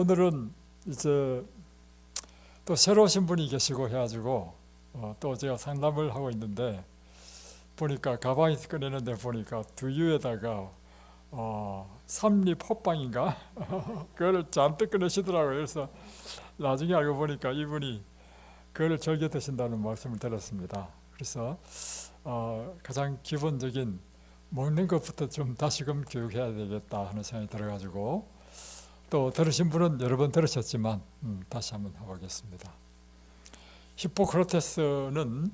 오늘은 이제 또 새로 오신 분이 계시고 해가지고 또 제가 상담을 하고 있는데 보니까 가방에 꺼내는데 보니까 두유에다가 삼립 호빵인가 그거를 잔뜩 꺼내시더라고요. 그래서 나중에 알고 보니까 이분이 그걸 즐겨 드신다는 말씀을 들었습니다. 그래서 가장 기본적인 먹는 것부터 좀 다시금 교육해야 되겠다 하는 생각이 들어가지고 또 들으신 분은 여러 번 들으셨지만 다시 한번 해보겠습니다. 히포크라테스는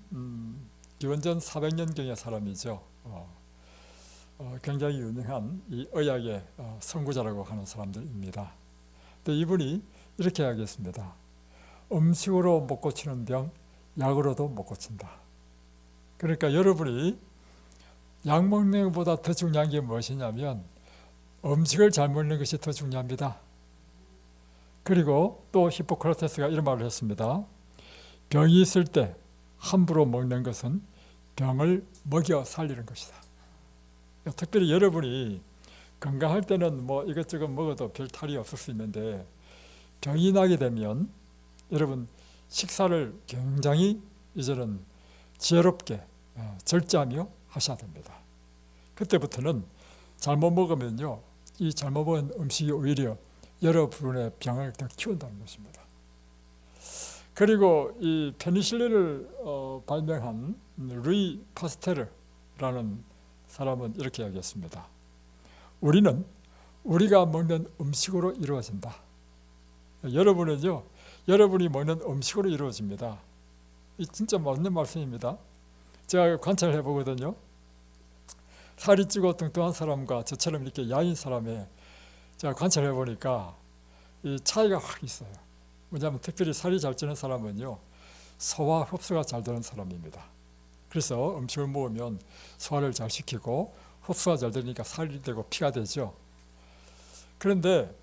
기원전 400년경의 사람이죠. 굉장히 유명한 이 의학의 선구자라고 하는 사람들입니다. 근데 이분이 이렇게 이야기했습니다. 음식으로 못 고치는 병, 약으로도 못 고친다. 그러니까 여러분이 약 먹는 것보다 더 중요한 게 무엇이냐면 음식을 잘 먹는 것이 더 중요합니다. 그리고 또 히포크라테스가 이런 말을 했습니다. 병이 있을 때 함부로 먹는 것은 병을 먹여 살리는 것이다. 특별히 여러분이 건강할 때는 뭐 이것저것 먹어도 별 탈이 없을 수 있는데 병이 나게 되면 여러분 식사를 굉장히 이제는 지혜롭게 절제하며 하셔야 됩니다. 그때부터는 잘못 먹으면요, 이 잘못 먹은 음식이 오히려 여러분의 병을 더 키운다는 것입니다. 그리고 이 페니실린을 발명한 루이 파스테르라는 사람은 이렇게 이야기했습니다. 우리는 우리가 먹는 음식으로 이루어진다. 여러분은요, 여러분이 먹는 음식으로 이루어집니다. 이 진짜 맞는 말씀입니다. 제가 관찰해 보거든요. 살이 찌고 뚱뚱한 사람과 저처럼 이렇게 야인 사람의 제가 관찰해 보니까 이 차이가 확 있어요. 뭐냐면 특별히 살이 잘 찌는 사람은요, 소화 흡수가 잘 되는 사람입니다. 그래서 음식을 먹으면 소화를 잘 시키고 흡수가 잘 되니까 살이 되고 피가 되죠. 그런데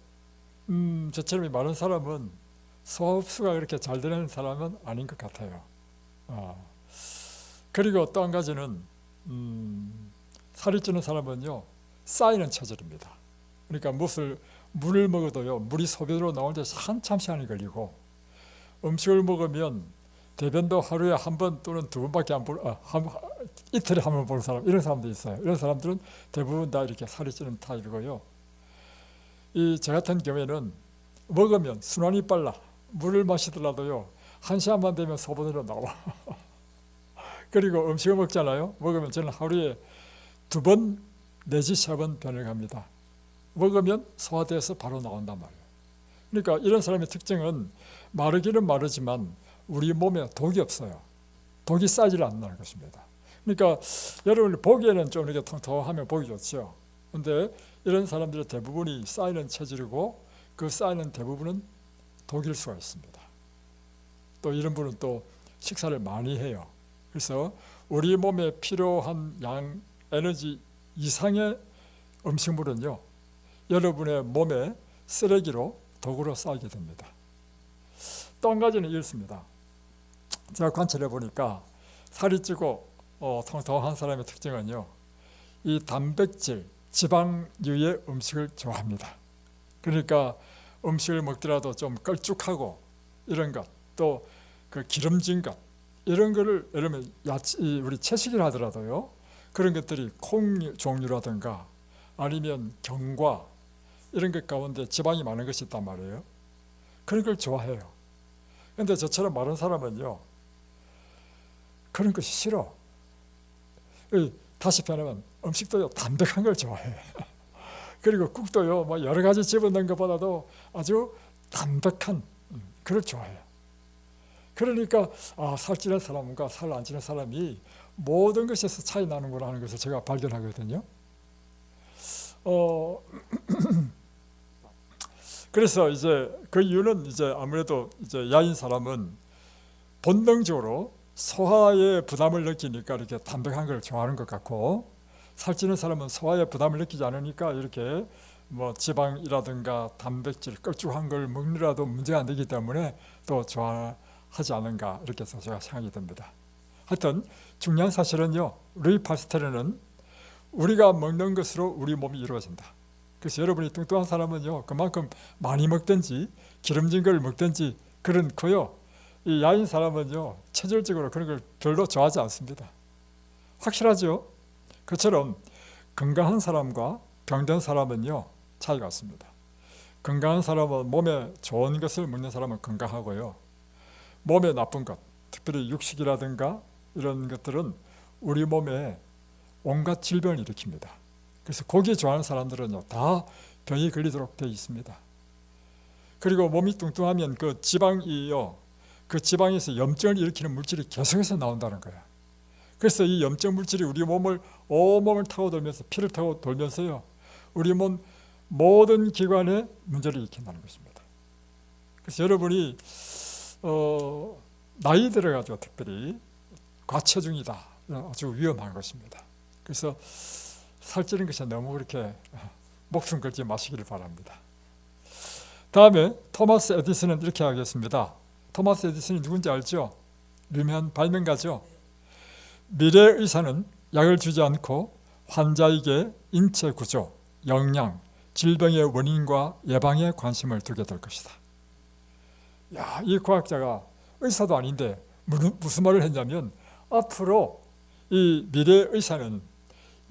저처럼 마른 사람은 소화 흡수가 그렇게 잘 되는 사람은 아닌 것 같아요. 그리고 또 한 가지는 살이 찌는 사람은요, 쌓이는 체질입니다. 그러니까 물을 먹어도요, 물이 소변으로 나올 때 한참 시간이 걸리고, 음식을 먹으면 대변도 하루에 한 번 또는 두 번밖에 이틀에 한 번 보는 사람, 이런 사람도 있어요. 이런 사람들은 대부분 다 이렇게 살이 찌는 타입이고요. 저 같은 경우에는 먹으면 순환이 빨라. 물을 마시더라도요, 한 시간만 되면 소변으로 나와. 그리고 음식을 먹잖아요. 먹으면 저는 하루에 2번 내지 3번 변을 갑니다. 먹으면 소화돼서 바로 나온단 말이에요. 그러니까 이런 사람의 특징은 마르기는 마르지만 우리 몸에 독이 없어요. 독이 쌓이질 않는다는 것입니다. 그러니까 여러분이 보기에는 좀 이렇게 통통하면 보기 좋죠. 그런데 이런 사람들의 대부분이 쌓이는 체질이고 그 쌓이는 대부분은 독일 수가 있습니다. 또 이런 분은 또 식사를 많이 해요. 그래서 우리 몸에 필요한 양 에너지 이상의 음식물은요, 여러분의 몸에 쓰레기로 독으로 쌓이게 됩니다. 또 한 가지는 이렇습니다. 제가 관찰해 보니까 살이 찌고 통통한 사람의 특징은요, 이 단백질, 지방류의 음식을 좋아합니다. 그러니까 음식을 먹더라도 좀 걸쭉하고 이런 것, 또 그 기름진 것, 이런 거를 여러분 우리 채식이라 하더라도요, 그런 것들이 콩 종류라든가 아니면 견과 이런 것 가운데 지방이 많은 것이 있단 말이에요. 그런 걸 좋아해요. 그런데 저처럼 마른 사람은요, 그런 것이 싫어. 다시 표현하면 음식도요, 담백한 걸 좋아해. 그리고 국도요, 뭐 여러 가지 집어넣은 것보다도 아주 담백한 그걸 좋아해요. 그러니까 살찌는 사람과 살 안 찌는 사람이 모든 것에서 차이 나는구나 하는 것을 제가 발견하거든요. 그래서 이제 그 이유는 이제 아무래도 이제 야인 사람은 본능적으로 소화에 부담을 느끼니까 이렇게 담백한 걸 좋아하는 것 같고, 살찌는 사람은 소화에 부담을 느끼지 않으니까 이렇게 뭐 지방이라든가 단백질, 걸쭉한 걸 먹느라도 문제가 안 되기 때문에 또 좋아하지 않은가 이렇게 해서 제가 생각이 듭니다. 하여튼 중요한 사실은요, 루이 파스테르는 우리가 먹는 것으로 우리 몸이 이루어진다. 그래서 여러분이 뚱뚱한 사람은요, 그만큼 많이 먹든지 기름진 걸 먹든지 그렇고요. 이 야인 사람은요, 체질적으로 그런 걸 별로 좋아하지 않습니다. 확실하죠? 그처럼 건강한 사람과 병든 사람은요, 차이가 있습니다. 건강한 사람은 몸에 좋은 것을 먹는 사람은 건강하고요. 몸에 나쁜 것, 특별히 육식이라든가 이런 것들은 우리 몸에 온갖 질병을 일으킵니다. 그래서 고기 좋아하는 사람들은요, 다 병이 걸리도록 되어 있습니다. 그리고 몸이 뚱뚱하면 그 지방이요, 그 지방에서 염증을 일으키는 물질이 계속해서 나온다는 거예요. 그래서 이 염증 물질이 우리 몸을 온몸을 타고 돌면서 피를 타고 돌면서요, 우리 몸 모든 기관에 문제를 일으킨다는 것입니다. 그래서 여러분이 나이 들어가지고 특별히 과체중이다, 아주 위험한 것입니다. 그래서 살찌는 것이 너무 그렇게 목숨 걸지 마시기를 바랍니다. 다음에 토마스 에디슨은 이렇게 하겠습니다. 토마스 에디슨이 누군지 알죠? 유명한 발명가죠. 미래의 의사는 약을 주지 않고 환자에게 인체 구조, 영양, 질병의 원인과 예방에 관심을 두게 될 것이다. 야, 이 과학자가 의사도 아닌데 무슨 말을 했냐면, 앞으로 이 미래의 의사는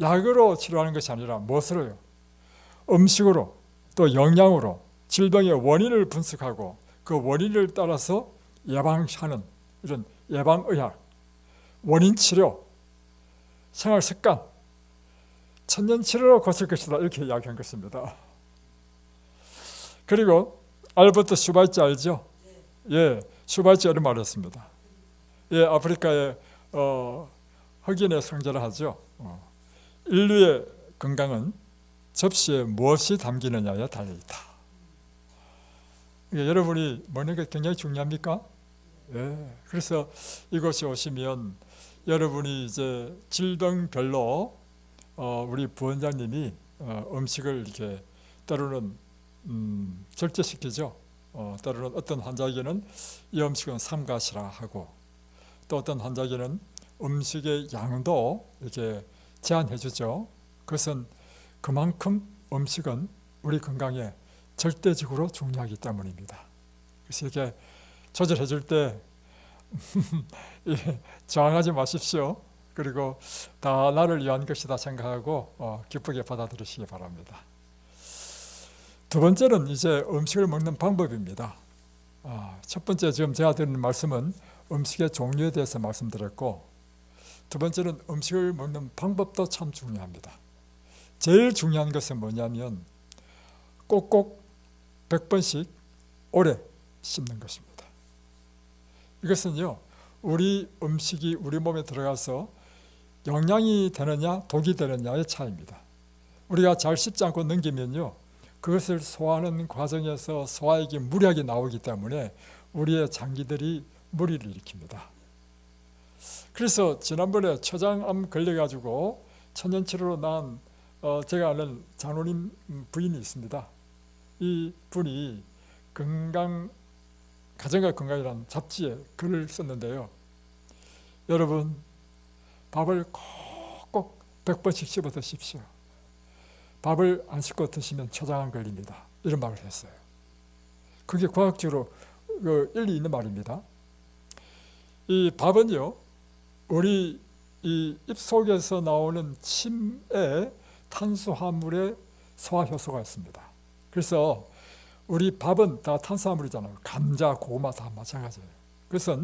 약으로 치료하는 것이 아니라 무엇으로요? 음식으로, 또 영양으로 질병의 원인을 분석하고 그 원인을 따라서 예방하는 이런 예방의학, 원인치료, 생활습관, 천년치료로 고칠 것이다, 이렇게 이야기한 것입니다. 그리고 알버트 슈바이츠 알죠? 예, 슈바이츠 이런 말을 했습니다. 예, 아프리카의 흑인의 성자라 하죠. 인류의 건강은 접시에 무엇이 담기느냐에 달려있다. 여러분이 먹는 게 굉장히 중요합니까? 예, 그래서 이곳에 오시면 여러분이 이제 질병별로 우리 부원장님이 음식을 이렇게 때로는 절제시키죠. 때로는 어떤 환자에게는 이 음식은 삼가시라 하고, 또 어떤 환자에게는 음식의 양도 이렇게 제한해 주죠. 그것은 그만큼 음식은 우리 건강에 절대적으로 중요하기 때문입니다. 그래서 이렇게 조절해 줄 때 저항하지 마십시오. 그리고 다 나를 위한 것이다 생각하고 기쁘게 받아들이시기 바랍니다. 두 번째는 이제 음식을 먹는 방법입니다. 첫 번째 지금 제가 드리는 말씀은 음식의 종류에 대해서 말씀드렸고, 두 번째는 음식을 먹는 방법도 참 중요합니다. 제일 중요한 것은 뭐냐면 꼭꼭 100번씩 오래 씹는 것입니다. 이것은요, 우리 음식이 우리 몸에 들어가서 영양이 되느냐 독이 되느냐의 차이입니다. 우리가 잘 씹지 않고 넘기면요, 그것을 소화하는 과정에서 소화액이 무리하게 나오기 때문에 우리의 장기들이 무리를 일으킵니다. 그래서 지난번에 췌장암 걸려가지고 천년치료로 나은 제가 아는 장로님 부인이 있습니다. 이 분이 가정과 건강이라는 잡지에 글을 썼는데요, 여러분 밥을 꼭 100번씩 씹어 드십시오. 밥을 안 씹고 드시면 췌장암 걸립니다, 이런 말을 했어요. 그게 과학적으로 일리 있는 말입니다. 이 밥은요, 우리 이 입속에서 나오는 침에 탄수화물의 소화 효소가 있습니다. 그래서 우리 밥은 다 탄수화물이잖아요. 감자, 고구마 다 마찬가지예요. 그래서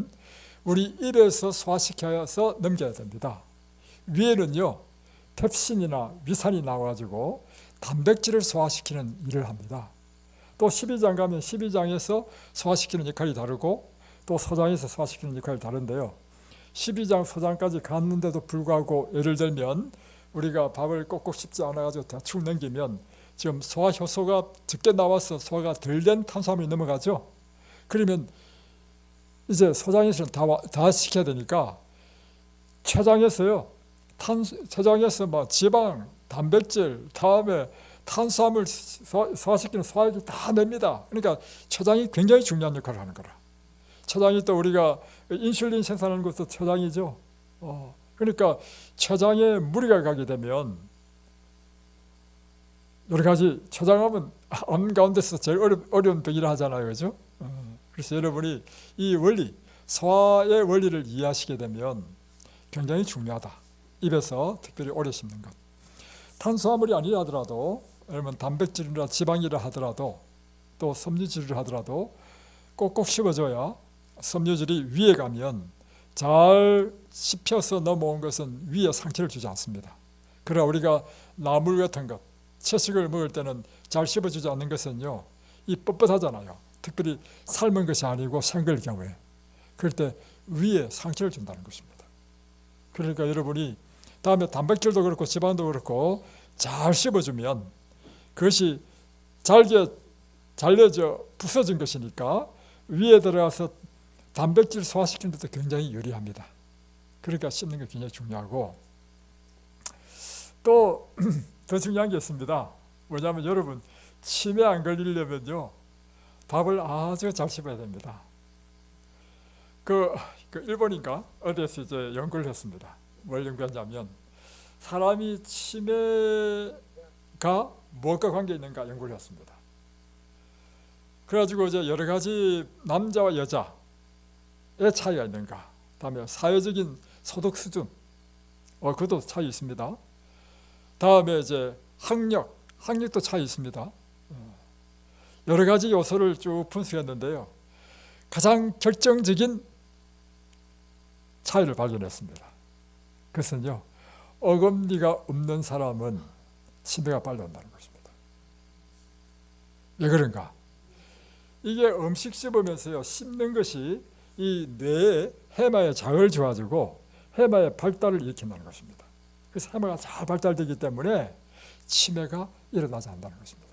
우리 입에서 소화시켜서 넘겨야 됩니다. 위에는요, 펩신이나 위산이 나와가지고 단백질을 소화시키는 일을 합니다. 또 12장 가면 12장에서 소화시키는 역할이 다르고, 또 소장에서 소화시키는 역할이 다른데요, 12장 소장까지 갔는데도 불구하고 예를 들면 우리가 밥을 꼭꼭 씹지 않아가지고 대충 넘기면 지금 소화 효소가 적게 나와서 소화가 덜 된 탄수화물이 넘어가죠. 그러면 이제 소장에서는 다 시켜야 되니까 췌장에서요, 췌장에서 막 지방, 단백질, 다음에 탄수화물 소화시키는 소화액이 다 냅니다. 그러니까 췌장이 굉장히 중요한 역할을 하는 거라. 췌장이 또 우리가 인슐린 생산하는 것도 췌장이죠. 그러니까 췌장에 무리가 가게 되면 여러 가지 초장하면 암 가운데서 제일 어려운 병이라 하잖아요, 그죠? 그래서 여러분이 이 원리, 소화의 원리를 이해하시게 되면 굉장히 중요하다. 입에서 특별히 오래 씹는 것. 탄수화물이 아니라 하더라도, 여러분 단백질이나 지방이라 하더라도, 또 섬유질을 하더라도 꼭꼭 씹어줘야 섬유질이 위에 가면 잘 씹혀서 넘어온 것은 위에 상처를 주지 않습니다. 그러나 우리가 나물 같은 것, 채식을 먹을 때는 잘 씹어주지 않는 것은요, 이 뻣뻣하잖아요. 특별히 삶은 것이 아니고 생걸 경우에. 그럴 때 위에 상처를 준다는 것입니다. 그러니까 여러분이 다음에 단백질도 그렇고 지방도 그렇고 잘 씹어주면 그것이 잘려져 부서진 것이니까 위에 들어가서 단백질 소화시키는 데도 굉장히 유리합니다. 그러니까 씹는 게 굉장히 중요하고, 또 더 중요한 게 있습니다. 뭐냐면 여러분, 치매 안 걸리려면요, 밥을 아주 잘 씹어야 됩니다. 그 일본인가 어디에서 이제 연구를 했습니다. 뭘 연구했냐면 사람이 치매가 무엇과 관계 있는가 연구를 했습니다. 그래가지고 이제 여러 가지 남자와 여자의 차이가 있는가, 다음에 사회적인 소득 수준, 그것도 차이 있습니다. 다음에 이제 학력도 차이 있습니다. 여러 가지 요소를 쭉 분석했는데요, 가장 결정적인 차이를 발견했습니다. 그것은요, 어금니가 없는 사람은 치매가 빨리 온다는 것입니다. 왜 그런가? 이게 음식 씹으면서요, 씹는 것이 이 뇌의 해마에 자극을 줘가지고 해마의 발달을 일으킨다는 것입니다. 그래서 해마가 잘 발달되기 때문에 치매가 일어나지 않는다는 것입니다.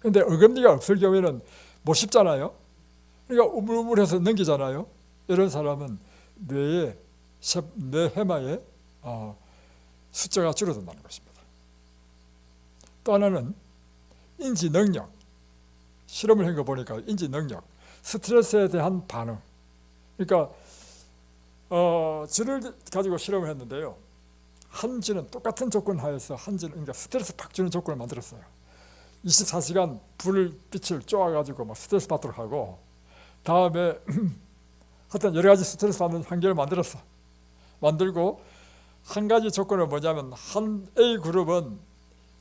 그런데 어금니가 없을 경우에는 못 씹잖아요. 그러니까 우물우물해서 넘기잖아요. 이런 사람은 뇌 해마의 숫자가 줄어든다는 것입니다. 또 하나는 인지 능력. 실험을 한 거 보니까 인지 능력, 스트레스에 대한 반응. 그러니까 쥐를 가지고 실험을 했는데요, 한 쥐는 똑같은 조건 하에서 한 쥐는, 그러니까 스트레스 팍 주는 조건을 만들었어요. 24시간 불빛을 쬐어가지고 막 스트레스 받도록 하고, 다음에 하여튼 여러 가지 스트레스 받는 환경을 만들고, 한 가지 조건은 뭐냐면, 한 A 그룹은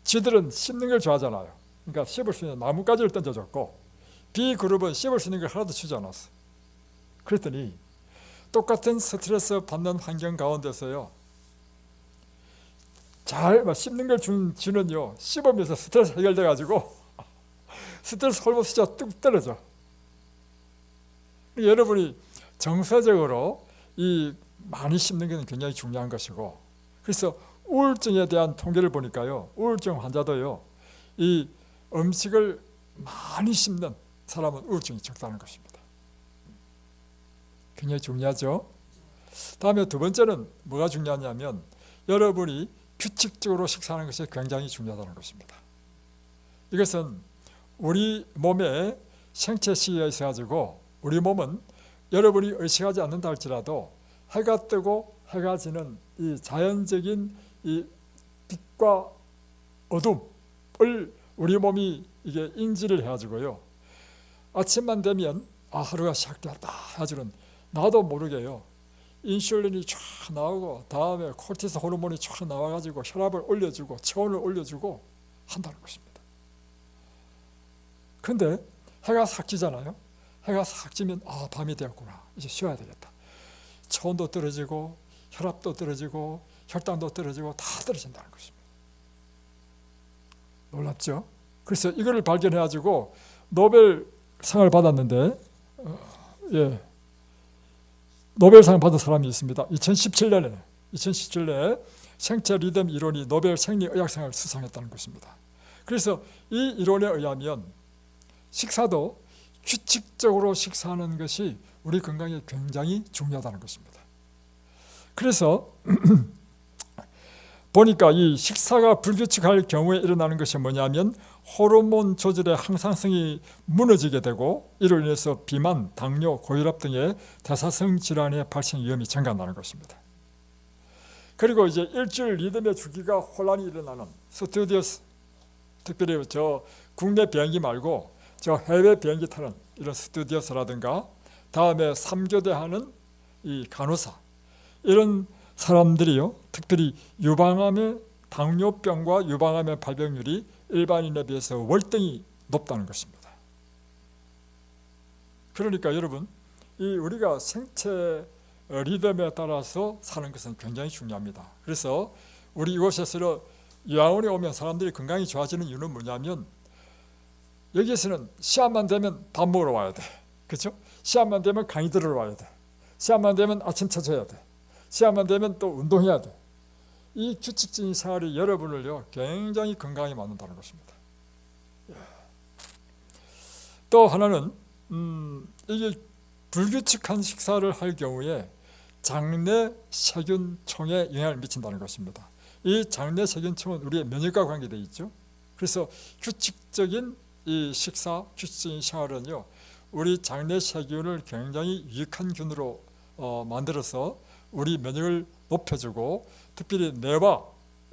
쥐들은 씹는 걸 좋아하잖아요. 그러니까 씹을 수 있는 나뭇가지를 던져줬고, B 그룹은 씹을 수 있는 걸 하나도 주지 않았어. 그랬더니 똑같은 스트레스 받는 환경 가운데서요, 잘 씹는 걸 주는요, 씹으면서 스트레스 해결돼 가지고 스트레스 호르몬 수치가 뚝 떨어져. 여러분이 정서적으로 이 많이 씹는 게 굉장히 중요한 것이고, 그래서 우울증에 대한 통계를 보니까요, 우울증 환자도요, 이 음식을 많이 씹는 사람은 우울증이 적다는 것입니다. 굉장히 중요하죠. 다음에 두 번째는 뭐가 중요하냐면, 여러분이 규칙적으로 식사하는 것이 굉장히 중요하다는 것입니다. 이것은 우리 몸에 생체 시기가 있어가지고, 우리 몸은 여러분이 의식하지 않는다 할지라도 해가 뜨고 해가 지는 이 자연적인 이 빛과 어둠을 우리 몸이 이게 인지를 해가지고요, 아침만 되면 하루가 시작되었다 해가지고는 나도 모르게요, 인슐린이 쫙 나오고, 다음에 코르티솔 호르몬이 쫙 나와가지고 혈압을 올려주고 체온을 올려주고 한다는 것입니다. 그런데 해가 싹 지잖아요. 해가 싹 지면 밤이 되었구나, 이제 쉬어야 되겠다. 체온도 떨어지고 혈압도 떨어지고 혈당도 떨어지고 다 떨어진다는 것입니다. 놀랍죠? 그래서 이거를 발견해가지고 노벨상을 받았는데, 노벨상 받은 사람이 있습니다. 2017년에 생체 리듬 이론이 노벨 생리의학상을 수상했다는 것입니다. 그래서 이 이론에 의하면 식사도 규칙적으로 식사하는 것이 우리 건강에 굉장히 중요하다는 것입니다. 그래서 보니까 이 식사가 불규칙할 경우에 일어나는 것이 뭐냐면, 호르몬 조절의 항상성이 무너지게 되고, 이로 인해서 비만, 당뇨, 고혈압 등의 대사성 질환의 발생 위험이 증가한다는 것입니다. 그리고 이제 일주일 리듬의 주기가 혼란이 일어나는 스튜디오스 특별히 저 국내 비행기 말고 저 해외 비행기 타는 이런 스튜디오스라든가 다음에 3교대 하는 이 간호사 이런 사람들이요 특별히 유방암의 당뇨병과 유방암의 발병률이 일반인에 비해서 월등히 높다는 것입니다. 그러니까 여러분 이 우리가 생체 리듬에 따라서 사는 것은 굉장히 중요합니다. 그래서 우리 이곳에서 요양원에 오면 사람들이 건강이 좋아지는 이유는 뭐냐면 여기에서는 시간만 되면 밥 먹으러 와야 돼. 그렇죠? 시간만 되면 강의 들으러 와야 돼. 시간만 되면 아침 쳐줘야 돼. 시간만 되면 또 운동해야 돼. 이 규칙적인 생활이 여러분을요 굉장히 건강하게 만든다는 것입니다. 또 하나는 이게 불규칙한 식사를 할 경우에 장내 세균총에 영향을 미친다는 것입니다. 이 장내 세균총은 우리의 면역과 관계되어 있죠. 그래서 규칙적인 이 식사, 규칙적인 생활은요 우리 장내 세균을 굉장히 유익한 균으로 만들어서 우리 면역을 높여주고 특별히 뇌와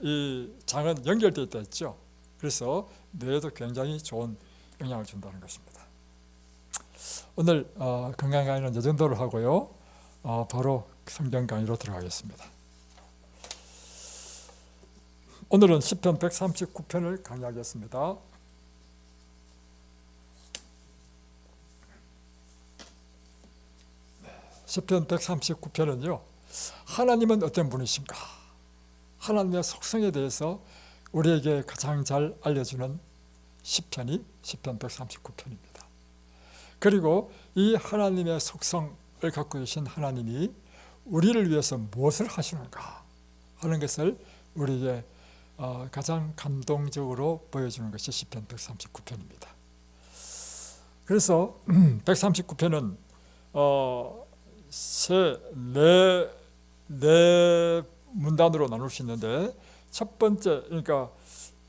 이 장은 연결되어 있다 했죠. 그래서 뇌에도 굉장히 좋은 영향을 준다는 것입니다. 오늘 건강 강의는 이 정도로 하고요. 바로 성경 강의로 들어가겠습니다. 오늘은 시편 139편을 강의하겠습니다. 시편 139편은요 하나님은 어떤 분이신가 하나님의 속성에 대해서 우리에게 가장 잘 알려주는 시편이 시편 139편입니다. 그리고 이 하나님의 속성을 갖고 계신 하나님이 우리를 위해서 무엇을 하시는가 하는 것을 우리에게 가장 감동적으로 보여주는 것이 시편 139편입니다. 그래서 139편은 네 문단으로 나눌 수 있는데 첫 번째 그러니까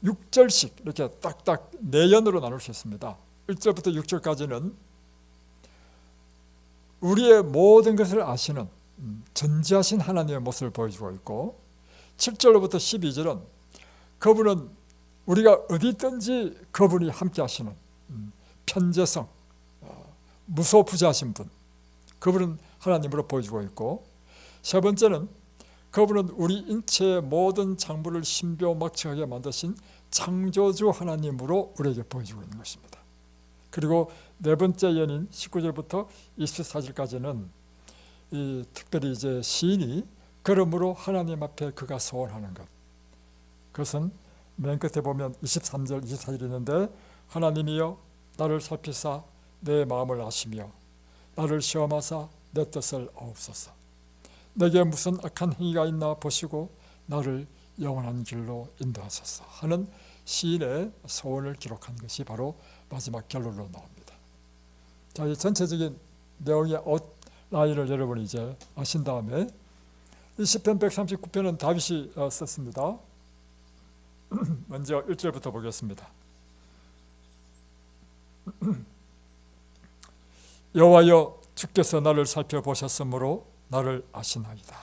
6절씩 이렇게 딱딱 내연으로 나눌 수 있습니다. 1절부터 6절까지는 우리의 모든 것을 아시는 전지하신 하나님의 모습을 보여주고 있고 7절로부터 12절은 그분은 우리가 어디 있든지 그분이 함께 하시는 편재성, 무소부재하신 분 그분은 하나님으로 보여주고 있고 세 번째는 그분은 우리 인체의 모든 장부를 신비막측하게 만드신 창조주 하나님으로 우리에게 보여주고 있는 것입니다. 그리고 네 번째 연인 19절부터 24절까지는 특별히 이제 시인이 그러므로 하나님 앞에 그가 소원하는 것 그것은 맨 끝에 보면 23절 24절 있는데 하나님이여 나를 살피사 내 마음을 아시며 나를 시험하사 내 뜻을 아옵소서. 내게 무슨 악한 행위가 있나 보시고 나를 영원한 길로 인도하소서 하는 시인의 소원을 기록한 것이 바로 마지막 결론으로 나옵니다. 자, 이 전체적인 내용의 아웃라인을 여러분이 이제 아신 다음에 이 시편 139편은 다윗이 썼습니다. 먼저 1절부터 보겠습니다. 여호와여 주께서 나를 살펴보셨으므로 나를 아시나이다.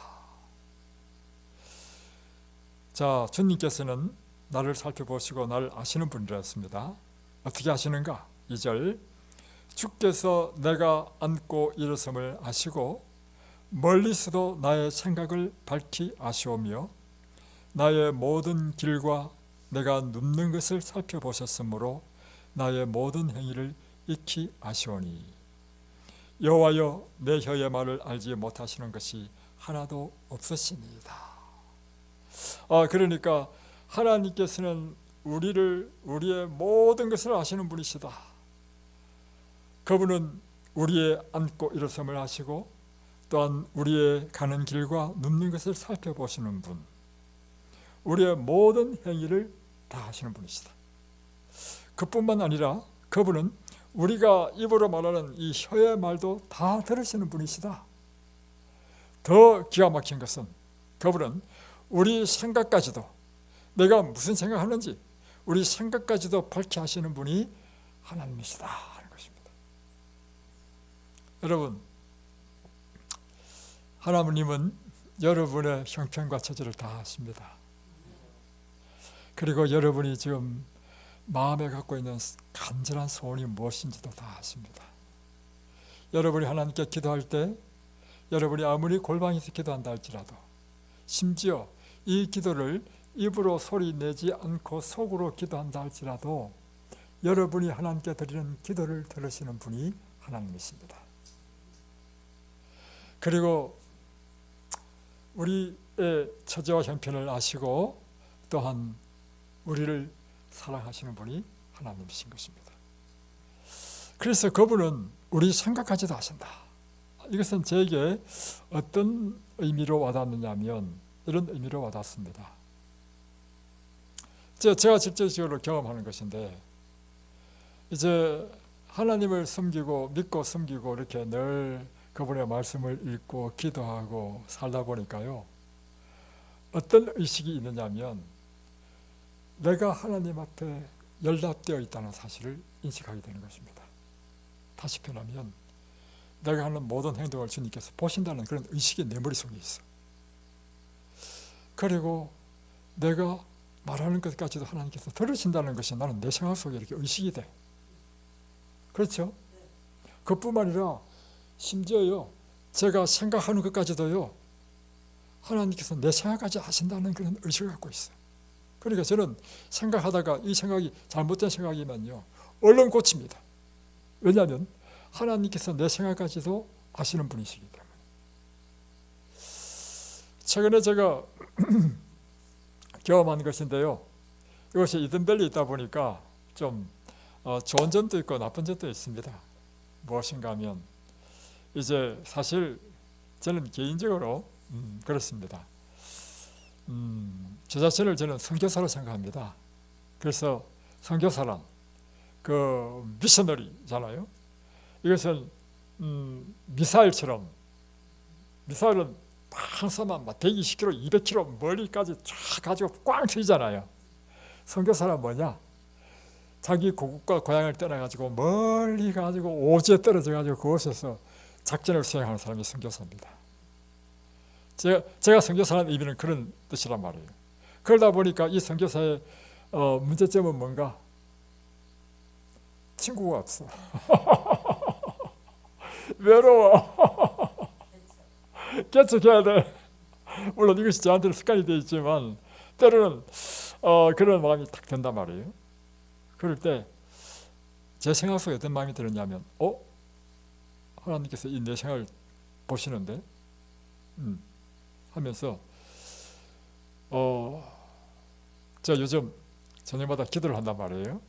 자, 주님께서는 나를 살펴보시고 나를 아시는 분이라 했습니다. 어떻게 아시는가? 2절 주께서 내가 앉고 일어섬을 아시고 멀리서도 나의 생각을 밝히 아시오며 나의 모든 길과 내가 눕는 것을 살펴보셨으므로 나의 모든 행위를 익히 아시오니 여호와여 내 혀의 말을 알지 못하시는 것이 하나도 없으시니이다. 그러니까 하나님께서는 우리의 모든 것을 아시는 분이시다. 그분은 우리의 앉고 일어섬을 아시고 또한 우리의 가는 길과 눕는 것을 살펴보시는 분, 우리의 모든 행위를 다 하시는 분이시다. 그뿐만 아니라 그분은 우리가 입으로 말하는 이 혀의 말도 다 들으시는 분이시다. 더 기가 막힌 것은 그분은 우리 생각까지도 내가 무슨 생각하는지 우리 생각까지도 밝히 하시는 분이 하나님이시다 하는 것입니다. 여러분, 하나님은 여러분의 형편과 처지를 다 아십니다. 그리고 여러분이 지금 마음에 갖고 있는 간절한 소원이 무엇인지도 다 아십니다. 여러분이 하나님께 기도할 때 여러분이 아무리 골방에서 기도한다 할지라도 심지어 이 기도를 입으로 소리 내지 않고 속으로 기도한다 할지라도 여러분이 하나님께 드리는 기도를 들으시는 분이 하나님이십니다. 그리고 우리의 처지와 형편을 아시고 또한 우리를 사랑하시는 분이 하나님이신 것입니다. 그래서 그분은 우리 생각하지도 하신다. 이것은 제게 어떤 의미로 와닿느냐 하면 이런 의미로 와닿습니다. 제가 직접적으로 경험하는 것인데 이제 하나님을 섬기고 믿고 섬기고 이렇게 늘 그분의 말씀을 읽고 기도하고 살다 보니까요, 어떤 의식이 있느냐 하면 내가 하나님 앞에 연락되어 있다는 사실을 인식하게 되는 것입니다. 다시 표현하면 내가 하는 모든 행동을 주님께서 보신다는 그런 의식이 내 머릿속에 있어. 그리고 내가 말하는 것까지도 하나님께서 들으신다는 것이 나는 내 생각 속에 이렇게 의식이 돼. 그렇죠? 그뿐만 아니라 심지어요, 제가 생각하는 것까지도요, 하나님께서 내 생각까지 하신다는 그런 의식을 갖고 있어요. 그러니까 저는 생각하다가 이 생각이 잘못된 생각이면요, 얼른 고칩니다. 왜냐하면 하나님께서 내 생각까지도 아시는 분이시기 때문에. 최근에 제가 경험한 것인데요, 이것이 이든밸리에 있다 보니까 좀 좋은 점도 있고 나쁜 점도 있습니다. 무엇인가 하면 이제 사실 저는 개인적으로 그렇습니다. 저 자신을 저는 선교사로 생각합니다. 그래서 선교사란 그 미셔너리잖아요. 이것은 미사일처럼, 미사일은 항상만 120km, 200km 멀리까지 쫙 가지고 꽝 튀잖아요. 선교사란 뭐냐? 자기 고국과 고향을 떠나가지고 멀리 가지고 오지에 떨어져가지고 그곳에서 작전을 수행하는 사람이 선교사입니다. 제가 선교사라는 의미는 그런 뜻이란 말이에요. 그러다 보니까 이 선교사의 문제점은 뭔가? 친구가 없어. 외로워. 개척해야 돼. 물론 이것이 저한테는 습관이 되어 있지만 때로는 그런 마음이 딱 든단 말이에요. 그럴 때 제 생각 속에 어떤 마음이 들었냐면 하나님께서 이 내 생각을 보시는데 하면서 제가 요즘 저녁마다 기도를 한단 말이에요.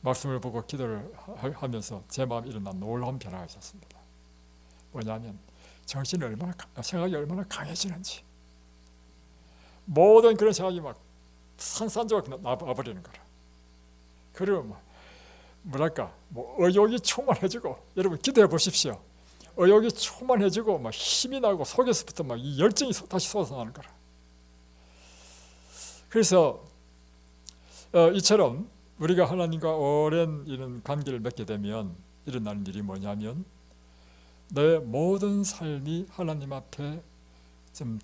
말씀을 보고 기도를 하면서 제 마음에 일어난 놀라운 변화가 있었습니다. 뭐냐면 정신이 얼마나, 생각이 얼마나 강해지는지, 모든 그런 생각이 막 산산조각 나버리는 거라. 그리고 뭐랄까, 의욕이 충만해지고, 여러분 기도해 보십시오. 의욕이 충만해지고 막 힘이 나고 속에서부터 막 이 열정이 다시 솟아나는 거라. 그래서 이처럼 우리가 하나님과 오랜 이런 관계를 맺게 되면 일어나는 일이 뭐냐면 내 모든 삶이 하나님 앞에 좀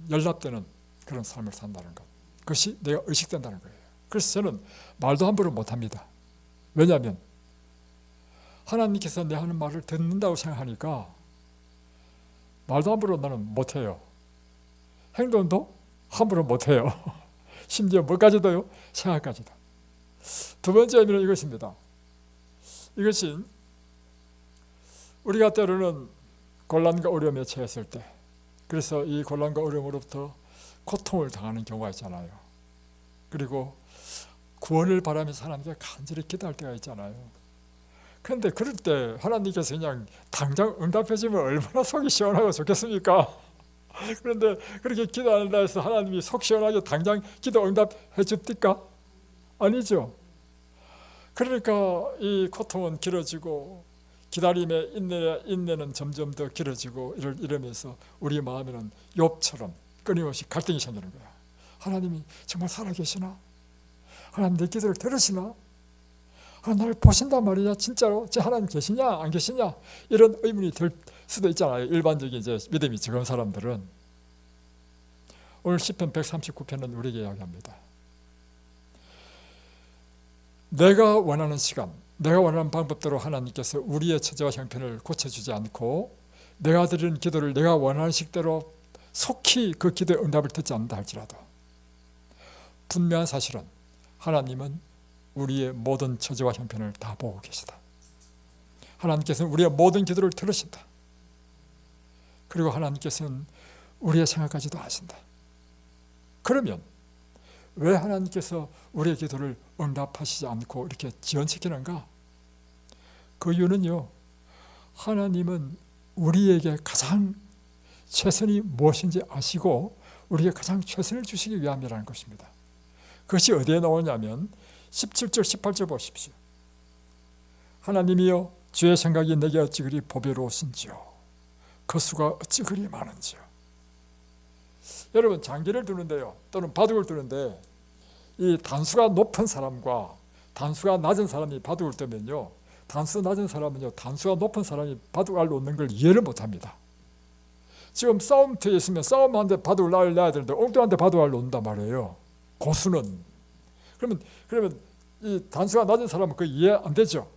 연락되는 그런 삶을 산다는 것, 그것이 내가 의식된다는 거예요. 그래서 저는 말도 함부로 못합니다. 왜냐하면 하나님께서 내 하는 말을 듣는다고 생각하니까 말도 함부로 나는 못해요. 행동도 함부로 못해요. 심지어 뭐까지도요? 생각까지도. 두 번째 의미는 이것입니다. 이것이 우리가 때로는 곤란과 어려움에 처했을 때, 그래서 이 곤란과 어려움으로부터 고통을 당하는 경우가 있잖아요. 그리고 구원을 바라면서 하나님께 간절히 기도할 때가 있잖아요. 그런데 그럴 때 하나님께서 그냥 당장 응답해 주면 얼마나 속이 시원하고 좋겠습니까? 그런데 그렇게 기도한다 해서 하나님이 속 시원하게 당장 기도 응답해 줍니까? 아니죠. 그러니까 이 고통은 길어지고 기다림의 인내는 점점 더 길어지고 이러면서 우리 마음에는 욥처럼 끊임없이 갈등이 생기는 거야. 하나님이 정말 살아계시나? 하나님 내 기도를 들으시나? 나를 보신단 말이냐? 진짜로 제 하나님 계시냐 안 계시냐? 이런 의문이 들 수도 있잖아요. 일반적인 이제 믿음이 적은 사람들은. 오늘 시편 139편은 우리에게 이야기합니다. 내가 원하는 시간, 내가 원하는 방법대로 하나님께서 우리의 처지와 형편을 고쳐주지 않고 내가 드리는 기도를 내가 원하는 식대로 속히 그 기도의 응답을 듣지 않는다 할지라도 분명한 사실은 하나님은 우리의 모든 처지와 형편을 다 보고 계시다. 하나님께서는 우리의 모든 기도를 들으신다. 그리고 하나님께서는 우리의 생각까지도 아신다. 그러면 왜 하나님께서 우리의 기도를 응답하시지 않고 이렇게 지연시키는가? 그 이유는요, 하나님은 우리에게 가장 최선이 무엇인지 아시고 우리에게 가장 최선을 주시기 위함이라는 것입니다. 그것이 어디에 나오냐면 17절 18절 보십시오. 하나님이여 주의 생각이 내게 어찌 그리 보배로우신지요 그 수가 어찌 그리 많은지요. 여러분 장기를 두는데요, 또는 바둑을 두는데 이 단수가 높은 사람과 단수가 낮은 사람이 바둑을 뜨면요, 단수 낮은 사람은요, 단수가 높은 사람이 바둑알 놓는 걸 이해를 못합니다. 지금 싸움터에 있으면 싸움한테 바둑을 놔야 되는데 엉뚱한데 바둑알 놓는단 말이에요, 고수는. 그러면 이 단수가 낮은 사람은 그 이해 안 되죠.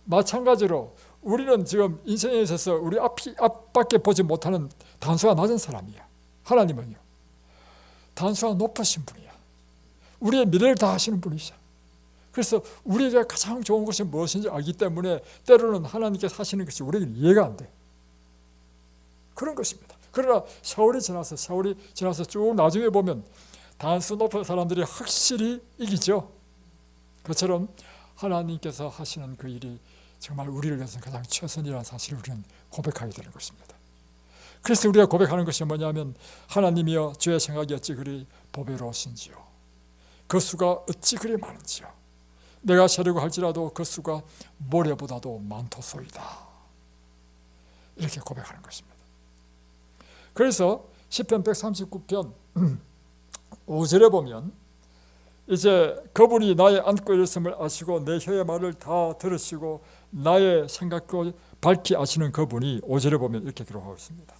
마찬가지로 우리는 지금 인생에 있어서 우리 앞밖에 보지 못하는 단수가 낮은 사람이야. 하나님은요, 단수가 높으신 분이야. 우리의 미래를 다 아시는 분이셔. 그래서 우리에게 가장 좋은 것이 무엇인지 알기 때문에 때로는 하나님께서 하시는 것이 우리에게 이해가 안 돼. 그런 것입니다. 그러나 세월이 지나서 쭉 나중에 보면 단수 높은 사람들이 확실히 이기죠. 그처럼 하나님께서 하시는 그 일이 정말 우리를 위해서 가장 최선이라는 사실을 우리는 고백하게 되는 것입니다. 그래서 우리가 고백하는 것이 뭐냐면 하나님이여 주의 생각이 어찌 그리 보배로우신지요 그 수가 어찌 그리 많은지요 내가 세려고 할지라도 그 수가 모래보다도 많도소이다. 이렇게 고백하는 것입니다. 그래서 시편 139편 5절에 보면 이제 그분이 나의 앉고 일었음을 아시고 내 혀의 말을 다 들으시고 나의 생각도 밝히 아시는 그분이 5절에 보면 이렇게 기록하고 있습니다.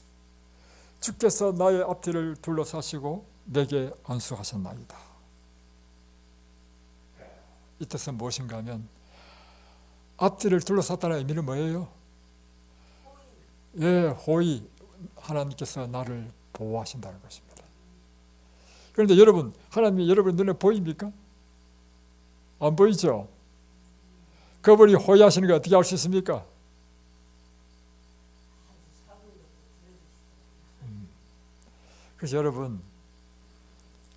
주께서 나의 앞뒤를 둘러싸시고 내게 안수하셨나이다. 이 뜻은 무엇인가 하면 앞뒤를 둘러쌌다는 의미는 뭐예요? 호의. 하나님께서 나를 보호하신다는 것입니다. 그런데 여러분, 하나님이 여러분 눈에 보입니까? 안 보이죠? 그분이 호의하시는 거 어떻게 알 수 있습니까? 그래서 여러분,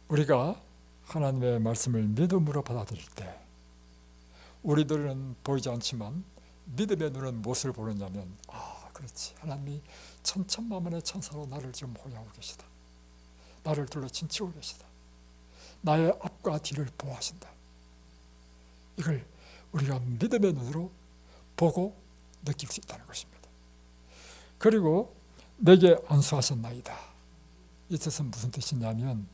우리가 하나님의 말씀을 믿음으로 받아들일 때 우리들은 보이지 않지만 믿음의 눈은 무엇을 보느냐면 그렇지, 하나님이 천천만만의 천사로 나를 지금 호위하고 계시다. 나를 둘러 진치고 계시다. 나의 앞과 뒤를 보호하신다. 이걸 우리가 믿음의 눈으로 보고 느낄 수 있다는 것입니다. 그리고 내게 안수하셨나이다. 이 뜻은 무슨 뜻이냐면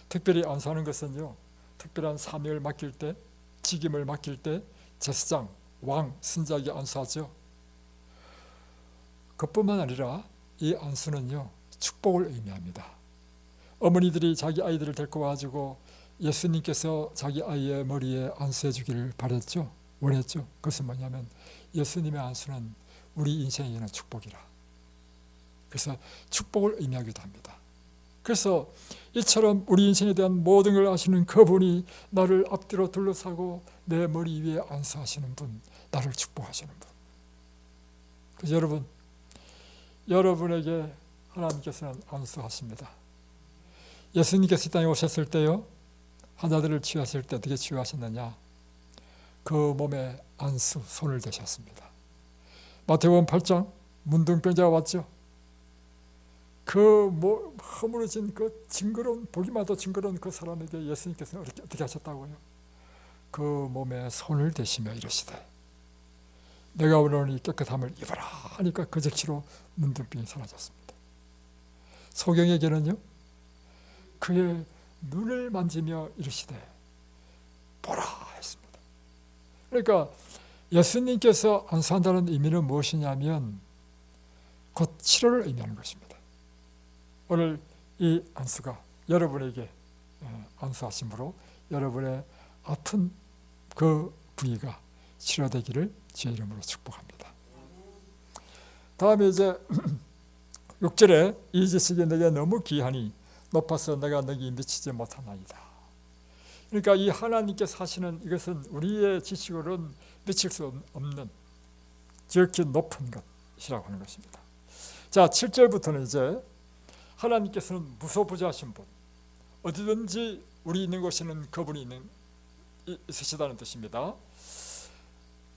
특별히 안수하는 것은요, 특별한 사명을 맡길 때, 직임을 맡길 때 제사장, 왕, 선지자에게 안수하죠. 그뿐만 아니라 이 안수는요, 축복을 의미합니다. 어머니들이 자기 아이들을 데리고 와가지고 예수님께서 자기 아이의 머리에 안수해 주기를 바랬죠. 원했죠. 그것은 뭐냐면 예수님의 안수는 우리 인생에는 축복이라. 그래서 축복을 의미하기도 합니다. 그래서 이처럼 우리 인생에 대한 모든 걸 아시는 그분이 나를 앞뒤로 둘러싸고 내 머리 위에 안수하시는 분, 나를 축복하시는 분. 그래서 여러분에게 하나님께서는 안수하십니다. 예수님께서 이 땅에 오셨을 때요, 환자들을 치유하실 때 어떻게 치유하셨느냐? 그 몸에 안수, 손을 대셨습니다. 마태복음 8장 문둥병자가 왔죠. 허물어진 그 징그러운, 보기만 해도 징그러운 그 사람에게 예수님께서는 어떻게 하셨다고요? 그 몸에 손을 대시며 이러시되 내가 원하노니 깨끗함을 입어라 하니까 그 즉시로 문둥병이 사라졌습니다. 소경에게는요, 그의 눈을 만지며 이르시되 보라 했습니다. 그러니까 예수님께서 안수한다는 의미는 무엇이냐면 곧 치료를 의미하는 것입니다. 오늘 이 안수가 여러분에게 안수하심으로 여러분의 아픈 그 부위가 치료되기를 주의 이름으로 축복합니다. 다음에 이제 6절에 이 지식이 내게 너무 귀하니 높아서 내가 너기 미치지 못하나이다. 그러니까 이 하나님께서 하시는 이것은 우리의 지식으로는 미칠 수 없는 지극히 높은 것이라고 하는 것입니다. 자, 7절부터는 이제 하나님께서는 무소부재하신 분, 어디든지 우리 있는 곳에는 그분이 있으시다는 뜻입니다.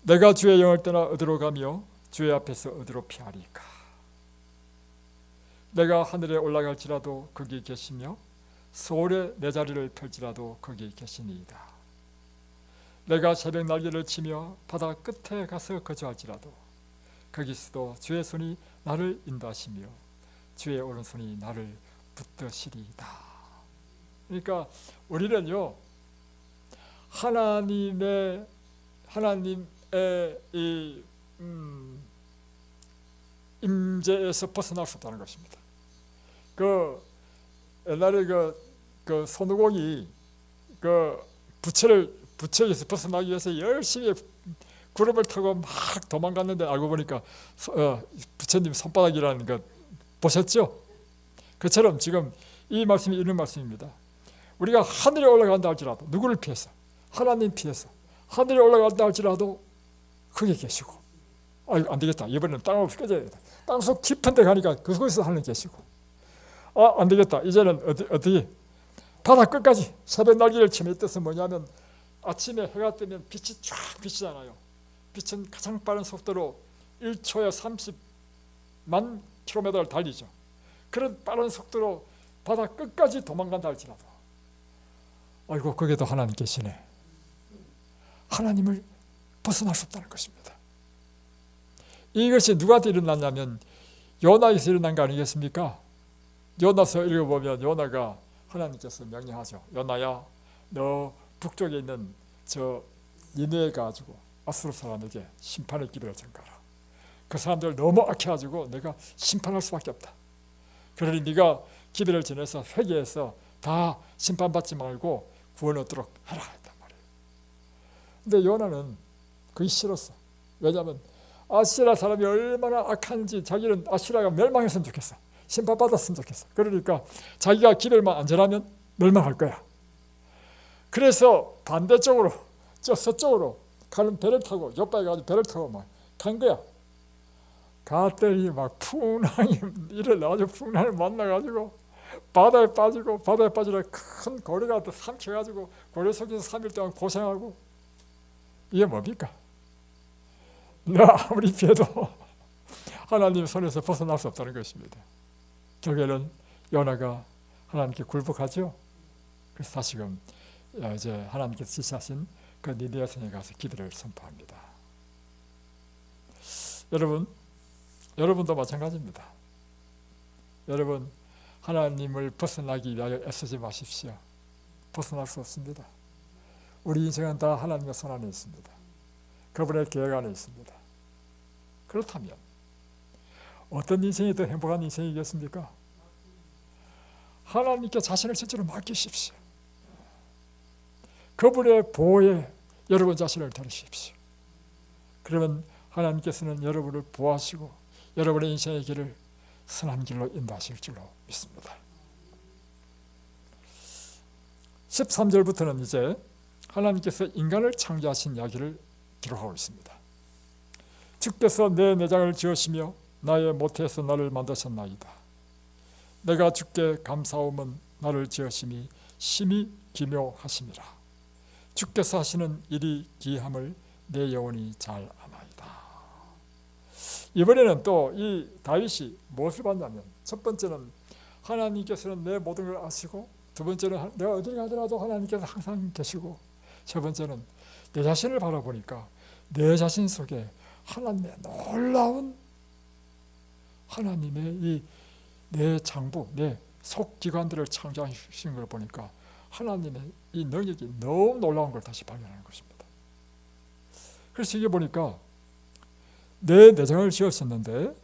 내가 주의 영을 떠나 어디로 가며 주의 앞에서 어디로 피하리까. 내가 하늘에 올라갈지라도 거기 계시며 소울에 내 자리를 펼지라도 거기 계시니이다. 내가 새벽 날개를 치며 바다 끝에 가서 거주할지라도 거기서도 주의 손이 나를 인도하시며 주의 오른손이 나를 붙드시리이다. 그러니까 우리는요, 하나님의 이 임재에서 벗어날 수 없다는 것입니다. 그 옛날에 그 손오공이 그 부처에서 벗어나기 위해서 열심히 구름을 타고 막 도망갔는데 알고 보니까 부처님 손바닥이라는 거 보셨죠? 그처럼 지금 이 말씀이 이런 말씀입니다. 우리가 하늘에 올라간다 할지라도 누구를 피해서? 하나님 피해서 하늘에 올라간다 할지라도 거기 계시고, 안 되겠다, 이번에는 땅으로 꺼져야겠다, 땅속 깊은 데 가니까 그곳에서 하나님 계시고, 안 되겠다, 이제는 어디 바다 끝까지 새벽 날개를 치면, 뜻은 뭐냐면 아침에 해가 뜨면 빛이 쫙 비치잖아요. 빛은 가장 빠른 속도로 1초에 30만 킬로미터를 달리죠. 그런 빠른 속도로 바다 끝까지 도망간다 할지라도, 아이고 거기도 하나님 계시네. 하나님을 벗어날 수 없다는 것입니다. 이것이 누구한테 일어났냐면 요나에서 일어난 거 아니겠습니까? 요나서 읽어보면 요나가 하나님께서 명령하죠. 요나야, 너 북쪽에 있는 저 니느웨 가지고 아수르 사람에게 심판의 기별을 전가라. 그 사람들 너무 악해가지고 내가 심판할 수밖에 없다. 그러니 네가 기별을 전해서 회개해서 다 심판받지 말고 구원 얻도록 해라 했단 말이에요. 근데 요나는 그게 싫었어. 왜냐하면 아시라 사람이 얼마나 악한지 자기는 아시라가 멸망했으면 좋겠어. 심판받았으면 좋겠어. 그러니까 자기가 기별만 안 전하면 멸망할 거야. 그래서 반대쪽으로, 저 서쪽으로 가는 배를 타고, 옆바에 가서 배를 타고 막 간 거야. 갔더니 막 풍랑이 일어나가지고 풍랑을 만나가지고 바다에 빠지고, 바다에 빠지라 큰 고래가 또 삼켜가지고 고래 속에서 3일 동안 고생하고. 이게 뭡니까? 너 아무리 피해도 하나님 손에서 벗어날 수 없다는 것입니다. 결국에는 요나가 하나님께 굴복하죠. 그래서 다시금 이제 하나님께서 지시하신 그 니느웨 성에 가서 기도를 선포합니다. 여러분도 마찬가지입니다. 여러분, 하나님을 벗어나기 위하여 애쓰지 마십시오. 벗어날 수 없습니다. 우리 인생은 다 하나님의 손 안에 있습니다. 그분의 계획 안에 있습니다. 그렇다면 어떤 인생이 더 행복한 인생이겠습니까? 하나님께 자신을 진짜로 맡기십시오. 그분의 보호에 여러분 자신을 드리십시오. 그러면 하나님께서는 여러분을 보호하시고 여러분의 인생의 길을 선한 길로 인도하실 줄로 믿습니다. 13절부터는 이제 하나님께서 인간을 창조하신 이야기를 기록하고 있습니다. 주께서 내 내장을 지으시며 나의 모태에서 나를 만드셨나이다. 내가 주께 감사함은 나를 지으심이 심히 기묘하심이라. 주께서 하시는 일이 기함을 내 영혼이 잘 아나이다. 이번에는 또 이 다윗이 무엇을 봤냐면, 첫 번째는 하나님께서는 내 모든 걸 아시고, 두 번째는 내가 어딜 가더라도 하나님께서 항상 계시고, 세 번째는 내 자신을 바라보니까 내 자신 속에 하나님의 놀라운 하나님의 이 내 장부, 내 속기관들을 창조하신 걸 보니까 하나님의 이 능력이 너무 놀라운 걸 다시 발견하는 것입니다. 그래서 이게 보니까 내 내장을 지었었는데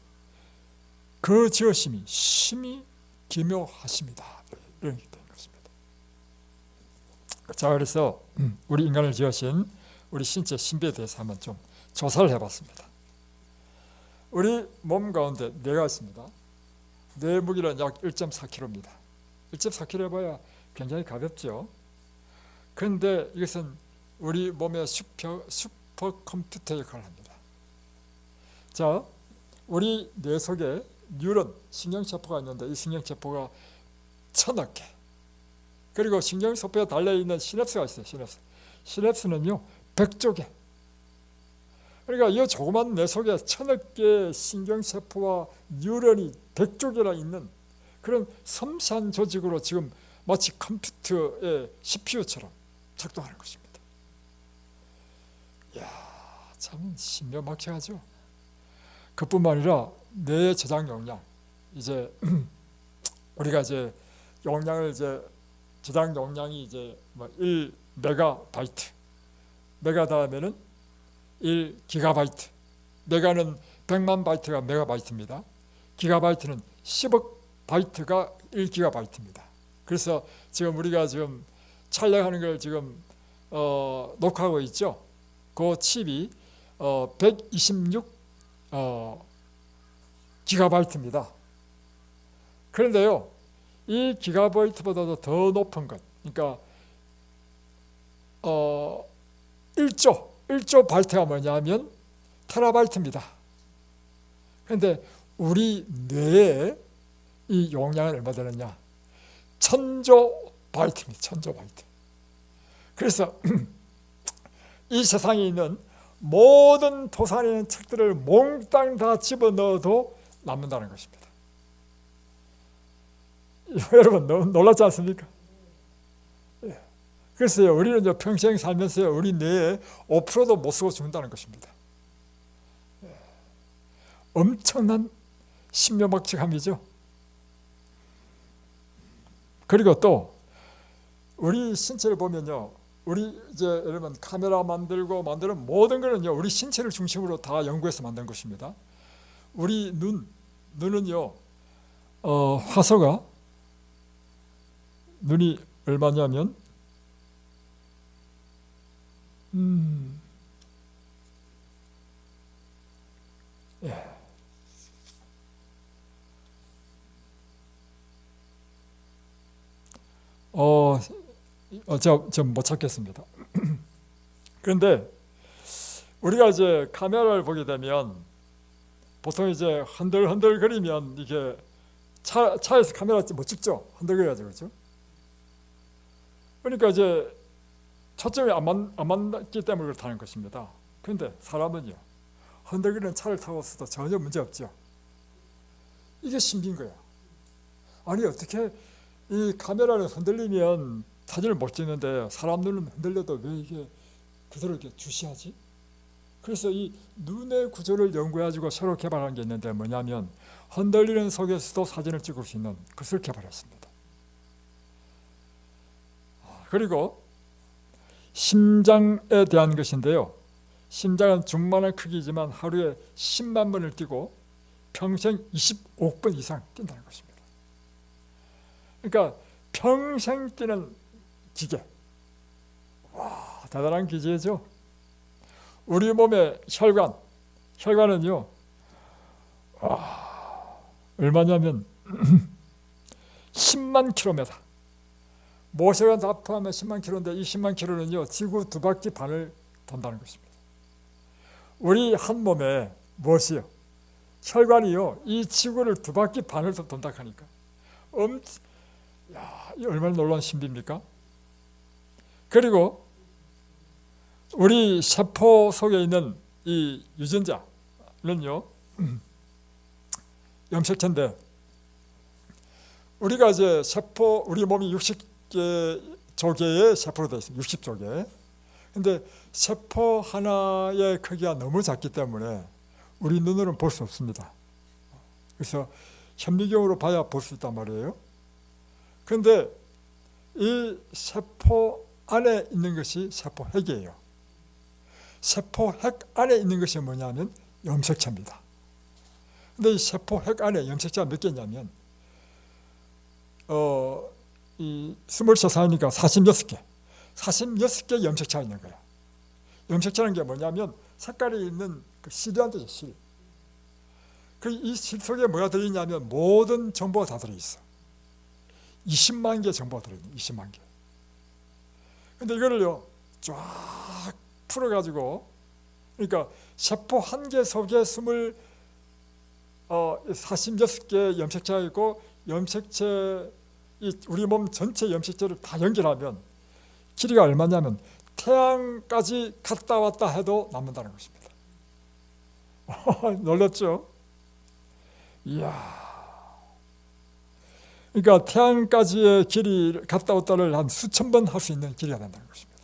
그 지으심이 심히 기묘하십니다. 이렇게 된 것입니다. 자, 그래서 우리 인간을 지으신 우리 신체 신비에 대해서 한번 좀 조사를 해봤습니다. 우리 몸 가운데 뇌가 있습니다. 뇌 무게는 약 1.4kg입니다. 1.4kg 해봐야 굉장히 가볍죠. 그런데 이것은 우리 몸의 슈퍼컴퓨터 역할을 합니다. 자, 우리 뇌 속에 뉴런, 신경세포가 있는데 이 신경세포가 1000억 개, 그리고 신경세포에 달려있는 시냅스가 있어요. 시냅스는요 100조 개. 그러니까 이 조그만 뇌 속에 1000억 개의 신경세포와 뉴런이 100조 개나 있는 그런 섬세한 조직으로 지금 마치 컴퓨터의 CPU처럼 작동하는 것입니다. 이야, 참 신묘막측하죠. 그뿐만 아니라 뇌 저장 용량, 이제 우리가 이제 용량을 이제 저장 용량이 이제 뭐 1메가바이트, 메가 다음에는 1기가바이트, 메가는 100만 바이트가 메가바이트입니다. 기가바이트는 10억 바이트가 1기가바이트입니다. 그래서 지금 우리가 지금 촬영하는 걸 지금 녹화하고 있죠. 그 칩이 126 기가바이트입니다. 그런데요, 이 기가바이트보다도 더 높은 것, 그러니까 1조 바이트가 뭐냐면 테라바이트입니다. 그런데 우리 뇌의 이 용량은 얼마 되느냐? 1000조 바이트입니다. 1000조 바이트. 그래서 이 세상에 있는 모든 도산에 있는 책들을 몽땅 다 집어넣어도 남는다는 것입니다. 여러분 놀랍지 않습니까? 예. 그래서 우리는 평생 살면서 우리 뇌에 5%도 못 쓰고 죽는다는 것입니다. 예. 엄청난 신묘막측함이죠. 그리고 또 우리 신체를 보면요, 우리 이제 여러분 카메라 만드는 모든 거는요 우리 신체를 중심으로 다 연구해서 만든 것입니다. 우리 눈은요 화소가, 눈이 얼마냐면 예. 제가 못 찾겠습니다. 그런데 우리가 이제 카메라를 보게 되면 보통 이제 흔들거리면 이게 차에서 카메라 못 찍죠. 흔들거려가지고, 그렇죠? 그러니까 이제 초점이 안 맞기 때문에 그렇다는 것입니다. 그런데 사람은요 흔들거리는 차를 타고 있어도 전혀 문제 없죠. 이게 신비인 거야. 아니 어떻게 이 카메라를 흔들리면 사진을 못 찍는데 사람 눈은 흔들려도 왜 이게 그대로 이렇게 주시하지? 그래서 이 눈의 구조를 연구해가지고 새로 개발한 게 있는데 뭐냐면 흔들리는 속에서도 사진을 찍을 수 있는 것을 개발했습니다. 그리고 심장에 대한 것인데요, 심장은 중만한 크기지만 하루에 10만 번을 뛰고 평생 25억 번 이상 뛴다는 것입니다. 그러니까 평생 뛰는 기계. 와, 대단한 기계죠. 우리 몸의 혈관은요 얼마냐면 10만 킬로미터, 모세관 다 포함하면 10만 킬로인데 이 10만 킬로는요 지구 2바퀴 반을 돈다는 것입니다. 우리 한 몸에 무엇이요? 혈관이요 이 지구를 2바퀴 반을 돈다 하니까 이 얼마나 놀라운 신비입니까? 그리고 우리 세포 속에 있는 이 유전자는요 염색체인데, 우리가 이제 우리 몸이 60조개의 세포로 되어 있습니다. 60조개. 근데 세포 하나의 크기가 너무 작기 때문에 우리 눈으로는 볼 수 없습니다. 그래서 현미경으로 봐야 볼 수 있단 말이에요. 그런데 이 세포 안에 있는 것이 세포핵이에요. 세포핵 안에 있는 것이 뭐냐면 염색체입니다. 근데 이 세포핵 안에 염색체가 몇 개냐면 이 23살이니까 46개 염색체가 있는 거예요. 염색체라는 게 뭐냐면 색깔이 있는 그 실이란 뜻이죠. 실. 이 실 속에 뭐가 들어있냐면 모든 정보가 다 들어있어. 20만 개 정보가 들어있네. 20만 개. 근데 이거를요 쫙 풀어가지고, 그러니까 세포 한 개 속에 46개 염색체가 있고, 염색체, 우리 몸 전체 염색체를 다 연결하면 길이가 얼마냐면 태양까지 갔다 왔다 해도 남는다는 것입니다. 놀랐죠? 이야. 그러니까 태양까지의 길이 갔다 왔다를 한 수천 번 할 수 있는 길이가 된다는 것입니다.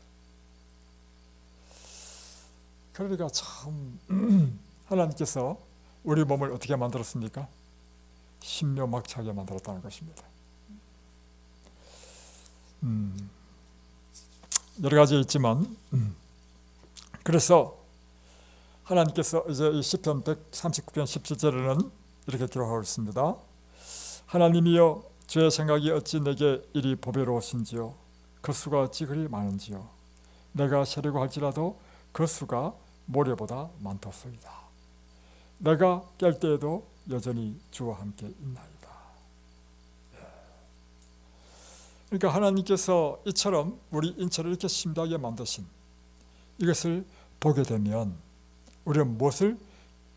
그러니까 참 하나님께서 우리 몸을 어떻게 만들었습니까? 신묘막차게 만들었다는 것입니다. 여러 가지 있지만 그래서 하나님께서 이제 이 시편 139편 17절에는 이렇게 기록하고 있습니다. 하나님이여 주의 생각이 어찌 내게 이리 보배로우신지요. 그 수가 어찌 그리 많은지요. 내가 세려고 할지라도 그 수가 모래보다 많도소이다. 내가 깰 때에도 여전히 주와 함께 있나이다. 그러니까 하나님께서 이처럼 우리 인체를 이렇게 심하게 만드신 이것을 보게 되면 우리는 무엇을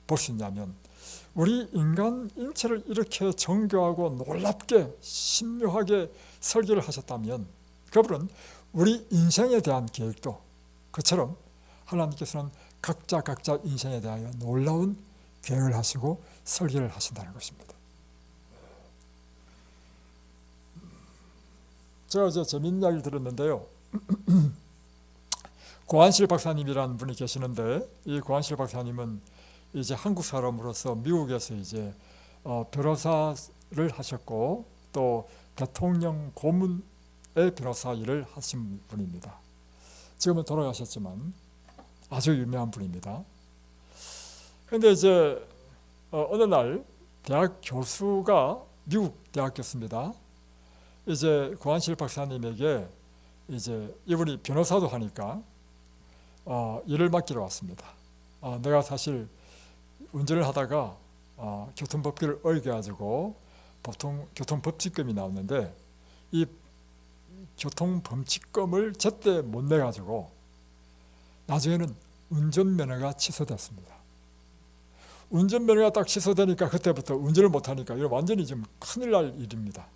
볼 수 있냐면, 우리 인간 인체를 이렇게 정교하고 놀랍게 신묘하게 설계를 하셨다면 그분은 우리 인생에 대한 계획도 그처럼 하나님께서는 각자 인생에 대하여 놀라운 계획을 하시고 설계를 하신다는 것입니다. 제가 이제 재미있는 이야기를 들었는데요. 고한실 박사님이라는 분이 계시는데, 이 고한실 박사님은 이제 한국 사람으로서 미국에서 이제 변호사를 하셨고 또 대통령 고문의 변호사 일을 하신 분입니다. 지금은 돌아가셨지만 아주 유명한 분입니다. 그런데 이제 어느 날 대학 교수가, 미국 대학 교수입니다. 이제 고한실 박사님에게 이제 이분이 변호사도 하니까 일을 맡기러 왔습니다. 내가 사실 운전을 하다가 교통법규를 어겨가지고 보통 교통법칙금이 나오는데 이 교통범칙금을 제때 못 내가지고 나중에는 운전면허가 취소됐습니다. 운전면허가 딱 취소되니까 그때부터 운전을 못하니까 이거 완전히 좀 큰일 날 일입니다.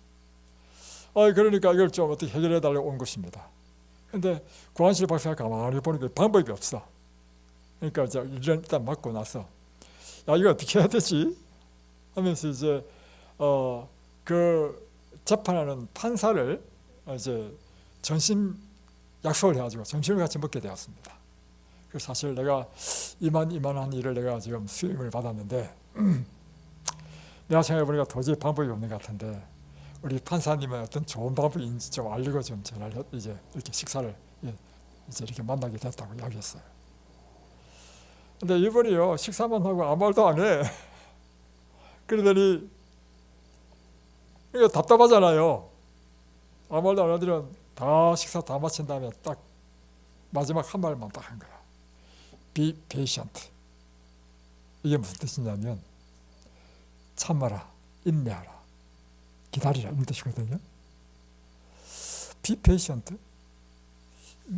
그러니까 이걸 좀 어떻게 해결해 달라고 온 것입니다. 근데 고한실 박사가 가만히 보니까 방법이 없어. 그러니까 이제 일단 맡고 나서 야, 이거 어떻게 해야 되지? 하면서 이제 그 재판하는 판사를 이제 점심 약속을 해가지고 점심을 같이 먹게 되었습니다. 그래서 사실 내가 이만한 일을 내가 지금 수임을 받았는데 내가 생각해보니까 도저히 방법이 없는 것 같은데 우리 판사님은 어떤 좋은 방법이 있는지 좀 알리고 좀 전화를 이제 이렇게 식사를 이제 이렇게 만나게 됐다고 이야기했어요. 근데 이분이요 식사만 하고 아무 말도 안 해. 그러더니 이거 답답하잖아요. 아무 말도 안 하더니 다 식사 다 마친 다음에 딱 마지막 한 말만 딱 한 거야. Be patient. 이게 무슨 뜻이냐면 참아라, 인내하라, 기다리라 이런 뜻이거든요. Be patient.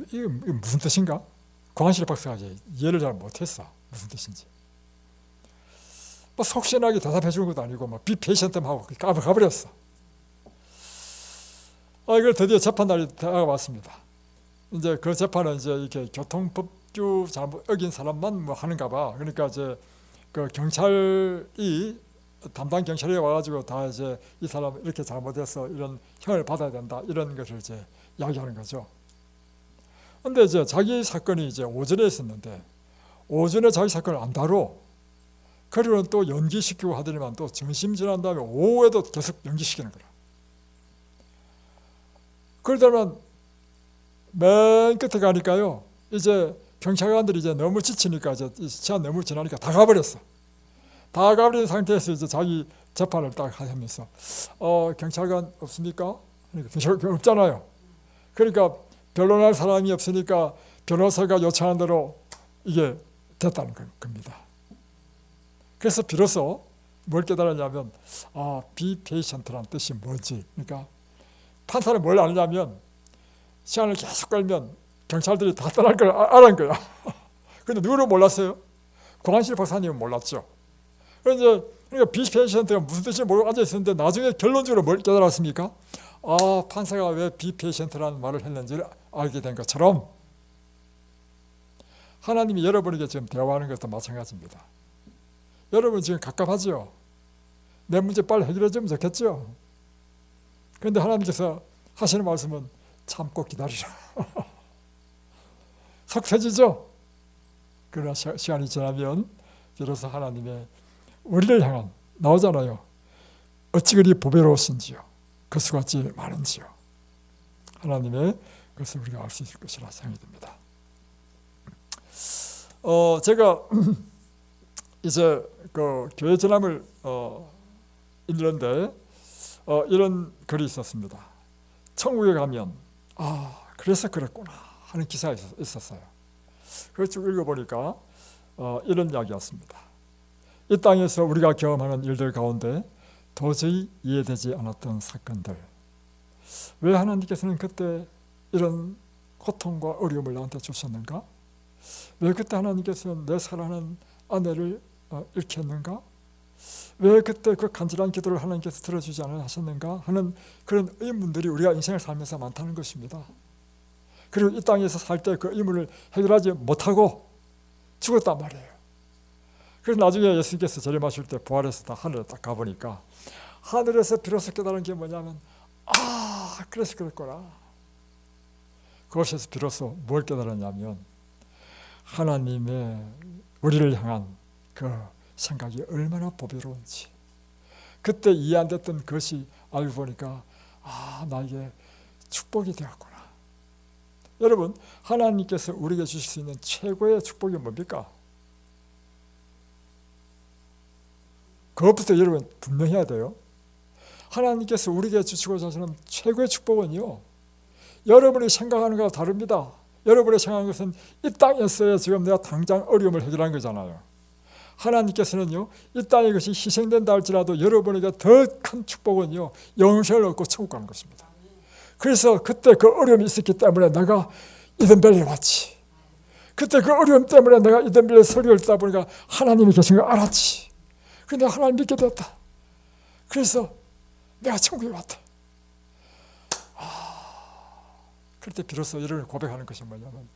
이게 무슨 뜻인가? 고한실 박사가 이해를 잘 못했어. 무슨 뜻인지. 뭐 속시원하게 대답해 주는 것도 아니고 막 Be patient 하고 가버렸어. 이걸 드디어 재판날이 다가왔습니다. 이제 그 재판은 이제 이렇게 교통법규 잘못 어긴 사람만 뭐 하는가 봐. 그러니까 이제 그 경찰이 담당 경찰이 와가지고 다 이제 이 사람 이렇게 잘못해서 이런 형을 받아야 된다 이런 것을 이제 이야기하는 거죠. 근데 이제 자기 사건이 이제 오전에 있었는데 오전에 자기 사건을 안 다뤄. 그리고는 또 연기시키고 하더니만 또 점심 지난 다음에 오후에도 계속 연기시키는 거라. 그러다만 맨 끝에 가니까요. 이제 경찰관들이 이제 너무 지치니까 이제 시간 너무 지나니까 다 가버렸어. 다 가버린 상태에서 이제 자기 재판을 딱 하면서 경찰관 없습니까? 그러니까 경찰관 없잖아요. 그러니까 변론할 사람이 없으니까 변호사가 요청한 대로 이게 됐다는 겁니다. 그래서 비로소 뭘 깨달았냐면 be patient라는 뜻이 뭐지. 그러니까 판사는 뭘 아느냐면 시간을 계속 끌면 경찰들이 다 떠날 걸 알은 거야. 근데 누구는 몰랐어요? 고한실 박사님은 몰랐죠. 그러니까 be patient가 무슨 뜻인지 모르고 앉아있었는데 나중에 결론적으로 뭘 깨달았습니까? 판사가 왜 be patient라는 말을 했는지를 알게 된 것처럼 하나님이 여러분에게 지금 대화하는 것도 마찬가지입니다. 여러분 지금 갑갑하죠? 내 문제 빨리 해결해 주면 좋겠죠? 그런데 하나님께서 하시는 말씀은 참고 기다리라. 속 터지죠? 그러나 시간이 지나면 비로소 하나님의 우리를 향한 나오잖아요. 어찌 그리 보배로우신지요. 그 수가 어찌 많은지요. 하나님의 것을 우리가 알 수 있을 것이라 생각이 듭니다. 제가 이제 그 교회 전함을 읽는데 이런 글이 있었습니다. 천국에 가면 그래서 그랬구나 하는 기사가 있었어요. 그걸 쭉 읽어보니까 이런 이야기였습니다. 이 땅에서 우리가 경험하는 일들 가운데 도저히 이해되지 않았던 사건들, 왜 하나님께서는 그때 이런 고통과 어려움을 나한테 주셨는가? 왜 그때 하나님께서는 내 사랑하는 아내를 잃게 했는가? 왜 그때 그 간절한 기도를 하나님께서 들어주지 않으셨는가 하는 그런 의문들이 우리가 인생을 살면서 많다는 것입니다. 그리고 이 땅에서 살 때 그 의문을 해결하지 못하고 죽었단 말이에요. 그래서 나중에 예수님께서 재림하실 때 부활해서 다 하늘에 딱 가보니까 하늘에서 비로소 깨달은 게 뭐냐면 그래서 그랬구나. 그것에서 비로소 뭘 깨달았냐면 하나님의 우리를 향한 그 생각이 얼마나 보배로운지, 그때 이해 안 됐던 것이 알고 보니까 나에게 축복이 되었구나. 여러분, 하나님께서 우리에게 주실 수 있는 최고의 축복이 뭡니까? 그것부터 여러분 분명히 해야 돼요. 하나님께서 우리에게 주시고자 하시는 최고의 축복은요, 여러분이 생각하는 것과 다릅니다. 여러분이 생각하는 것은 이 땅에서야 지금 내가 당장 어려움을 해결하는 거잖아요. 하나님께서는요, 이 땅에 것이 희생된다 할지라도 여러분에게 더 큰 축복은요, 영생을 얻고 천국 가는 것입니다. 그래서 그때 그 어려움이 있었기 때문에 내가 이든벨리에 왔지. 그때 그 어려움 때문에 내가 이든벨리에 설교를 듣다 보니까 하나님이 계신 걸 알았지. 근데 하나님 믿게 됐다. 그래서 내가 천국에 왔다. 그럴 때 비로소 이를 고백하는 것이 뭐냐면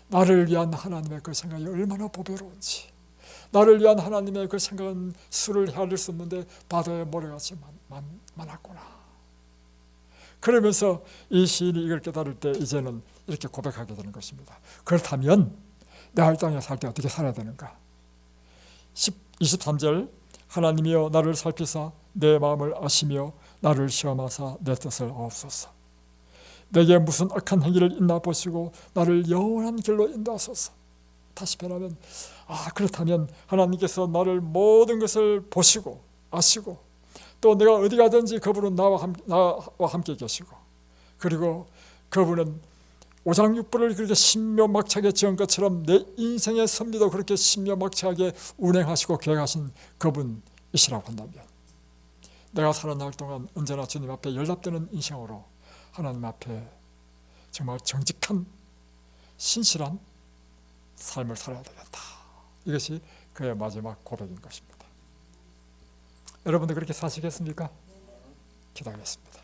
나를 위한 하나님의 그 생각이 얼마나 보배로운지, 나를 위한 하나님의 그 생각은 수를 헤아릴 수 없는데 바다의 모래같이 많았구나. 그러면서 이 시인이 이걸 깨달을 때 이제는 이렇게 고백하게 되는 것입니다. 그렇다면 내가 이 땅에 살 때 어떻게 살아야 되는가? 23절 하나님이여 나를 살피사 내 마음을 아시며 나를 시험하사 내 뜻을 아옵소서. 내게 무슨 악한 행위를 있나 보시고 나를 영원한 길로 인도하소서. 다시 변하면 그렇다면 하나님께서 나를 모든 것을 보시고 아시고 또 내가 어디 가든지 그분은 나와 함께 계시고, 그리고 그분은 오장육부를 그렇게 신묘막차게 지은 것처럼 내 인생의 섭리도 그렇게 신묘막차게 운행하시고 계획하신 그분이시라고 한다면 내가 사는 날 동안 언제나 주님 앞에 연락되는 인생으로 하나님 앞에 정말 정직한 신실한 삶을 살아야 되겠다. 이것이 그의 마지막 고백인 것입니다. 여러분들 그렇게 사시겠습니까? 기도하겠습니다.